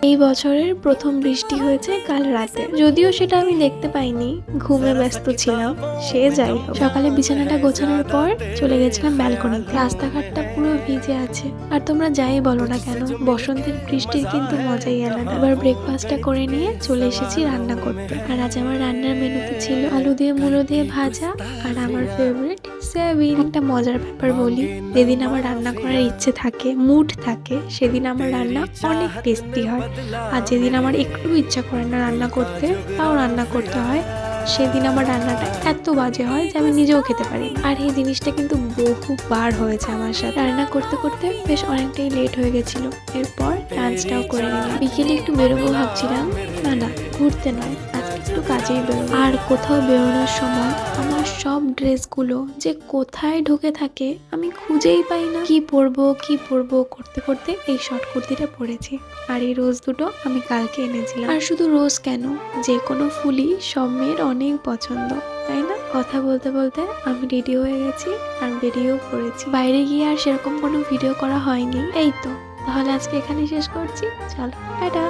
এই বছরের প্রথম বৃষ্টি হয়েছে কাল রাতে, যদিও সেটা আমি দেখতে পাইনি, ঘুমে ব্যস্ত ছিলাম। সে যাই হোক, সকালে বিছানাটা গোছানোর পর চলে গেছিলাম ব্যালকনিতে। রাস্তাঘাটটা পুরো ভিজে আছে, আর তোমরা যাই বলো না কেন, বসন্তের বৃষ্টির কিন্তু মজাই আলাদা। আবার ব্রেকফাস্টটা করে নিয়ে চলে এসেছি রান্না করতে। আর আজ আমার রান্নার মেনুতে ছিল আলু দিয়ে মূলো দিয়ে ভাজা, আর আমার ফেভারিট সয়াবিন। একটা মজার ব্যাপার বলি, যেদিন আমার রান্না করার ইচ্ছে থাকে, মুড থাকে, সেদিন আমার রান্না অনেক টেস্টি হয়। আর যেদিন আমার একটু ইচ্ছা করে না রান্না করতে, তাও রান্না করতে হয়, সেদিন আমার রান্নাটা এত বাজে হয় যে আমি নিজেও খেতে পারি না। আর এই জিনিসটা কিন্তু বহুবার হয়েছে আমার সাথে। রান্না করতে করতে বেশ অনেকটাই লেট হয়ে গেছিল। এরপর লাঞ্চটাও করে নিলাম। বিকেলে একটু বেরোবো ভাবছিলাম, না ঘুরতে নয়, আজকে একটু কাজেই বেরোবো। আর কোথাও বেরোনোর সময় আমার সব ড্রেসগুলো যে কোথায় ঢুকে থাকে আমি খুঁজেই পাই না। কি পরবো করতে করতে এই শর্ট কুর্তিটা পরেছি। আর এই রোজ দুটো আমি কালকে এনেছিলাম। আর শুধু রোজ কেন, যে কোনো ফুলই সব মেয়ের অনেক পছন্দ, তাই না? কথা বলতে বলতে আমি রেডি হয়ে গেছি আর বেরিয়েও পড়েছি। বাইরে গিয়ে আর সেরকম কোনো ভিডিও করা হয়নি। এই তো, তাহলে আজকে এখানে শেষ করছি। চলো, টাটা।